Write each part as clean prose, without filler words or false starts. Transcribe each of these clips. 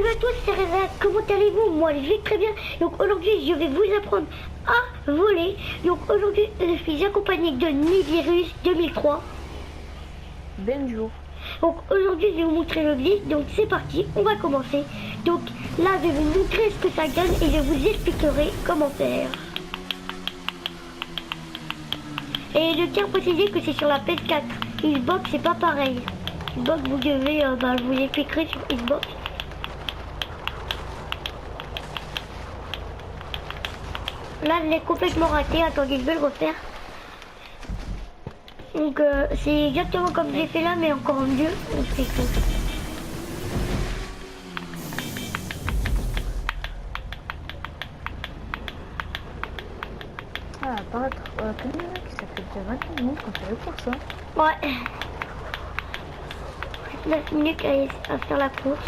à tous, c'est Reza. Comment allez-vous? Moi, je vais très bien. Donc aujourd'hui, je vais vous apprendre à voler. Donc aujourd'hui, je suis accompagné de Nivirus 2003. Bonjour. Donc aujourd'hui, je vais vous montrer le glitch. Donc c'est parti, on va commencer. Donc là, je vais vous montrer ce que ça donne et je vous expliquerai comment faire. Et je tiens à préciser que c'est sur la PS4. Xbox, c'est pas pareil. Xbox, vous devez, je vous expliquerai sur Xbox. Là, je l'ai complètement raté. Attendez, je vais le refaire. Donc, c'est exactement comme j'ai fait là, mais encore mieux. On fait tout. Ah, apparaître la caméra qui s'appelle déjà 20 minutes quand tu veux pour ça. Ouais. 9 minutes à faire la course.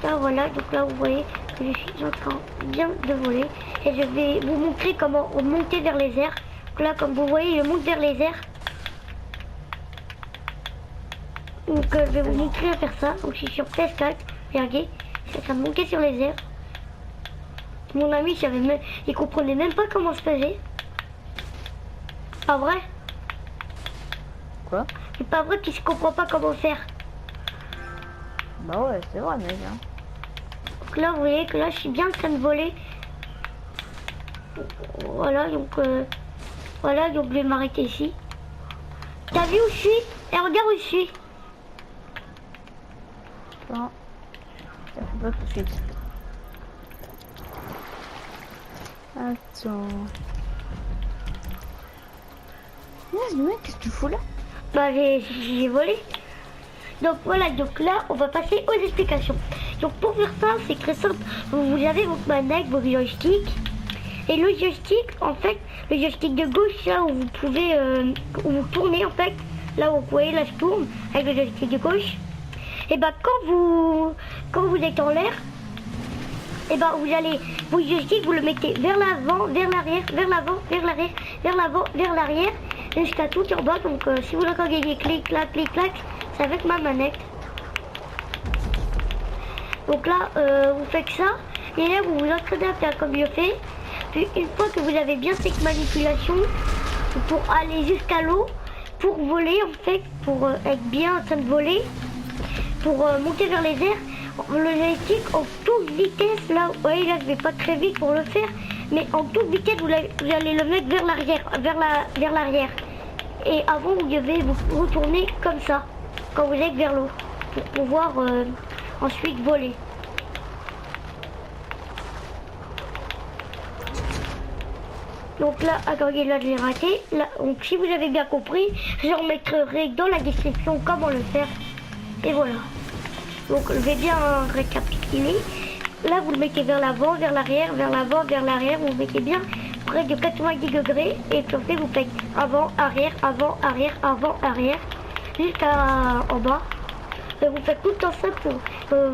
Là, voilà, donc là, vous voyez que je suis en train bien de voler. Et je vais vous montrer comment monter vers les airs. Donc là, comme vous voyez, je monte vers les airs. Donc, je vais vous montrer à faire ça. Donc, je suis sur PS4. Regardez, je suis en train de monter sur les airs. Mon ami, il comprenait même pas comment se faisait. Pas vrai? Quoi? C'est pas vrai qu'il ne comprend pas comment faire. Bah ouais, c'est vrai, mec. Hein. Donc là, vous voyez que là, je suis bien en train de voler. Voilà, donc je vais m'arrêter ici. T'as vu où je suis? Et regarde où je suis. Non. Ça fait pas tout de suite. Attends. Mec, qu'est-ce que tu fous là? Bah, j'ai volé. Donc voilà, donc là, on va passer aux explications. Donc pour faire ça, c'est très simple. Vous avez votre manette, vos joysticks. Et le joystick, en fait, le joystick de gauche, là où vous pouvez, où vous tournez en fait, là où vous voyez, là je tourne avec le joystick de gauche. Et bah quand vous êtes en l'air, et bah vous allez, vos joysticks, vous le mettez vers l'avant, vers l'arrière, vers l'avant, vers l'arrière, vers l'avant, vers l'arrière, jusqu'à tout en bas. Donc si vous entendez des clic, clac, c'est avec ma manette. Donc là, vous faites ça, et là vous vous entraînez à faire comme je fais. Puis une fois que vous avez bien cette manipulation pour aller jusqu'à l'eau, pour voler en fait, pour être bien en train de voler, pour monter vers les airs, le joystick en toute vitesse, là, vous voyez là je vais pas très vite pour le faire, mais en toute vitesse vous allez le mettre vers l'arrière, vers l'arrière. Et avant vous devez vous retourner comme ça, quand vous êtes vers l'eau, pour pouvoir ensuite voler. Donc là, attendez, là je l'ai raté. Là, donc si vous avez bien compris, je remettrai dans la description comment le faire. Et voilà. Donc je vais bien récapituler. Là vous le mettez vers l'avant, vers l'arrière, vers l'avant, vers l'arrière. Vous le mettez bien près de 90 degrés. Et puis ensuite vous faites avant, arrière, avant, arrière, avant, arrière. Jusqu'à en bas. Et vous faites tout le temps ça pour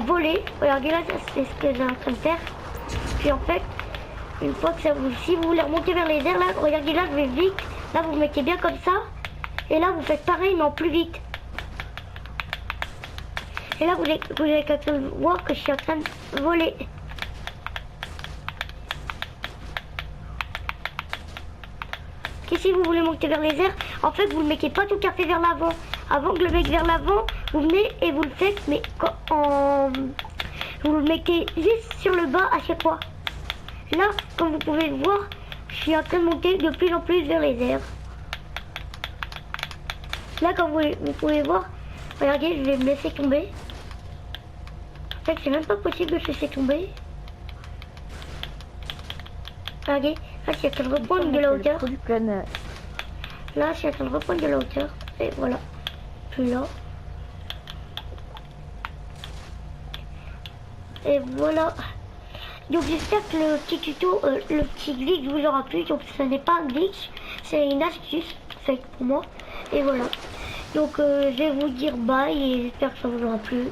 voler. Regardez là, c'est ce que j'ai en train de faire. Puis en fait, une fois que ça vous, si vous voulez remonter vers les airs, là, regardez là, je vais vite. Là, vous mettez bien comme ça. Et là, vous faites pareil, mais en plus vite. Et là, vous allez voir que je suis en train de voler. Et si vous voulez monter vers les airs, en fait, vous ne le mettez pas tout à fait vers l'avant. Avant de le mettre vers l'avant, vous venez et vous le faites, mais vous le mettez juste sur le bas à chaque fois. Là, comme vous pouvez le voir, je suis en train de monter de plus en plus vers les airs. Là, comme vous pouvez voir, regardez, je vais me laisser tomber. En fait, c'est même pas possible de se laisser tomber. Regardez, là, je suis en train de reprendre de la hauteur. Là, je suis en train de reprendre de la hauteur. Et voilà. Puis là. Et voilà. Donc j'espère que le petit tuto, le petit glitch vous aura plu. Donc ce n'est pas un glitch, c'est une astuce faite pour moi. Et voilà. Donc je vais vous dire bye et j'espère que ça vous aura plu.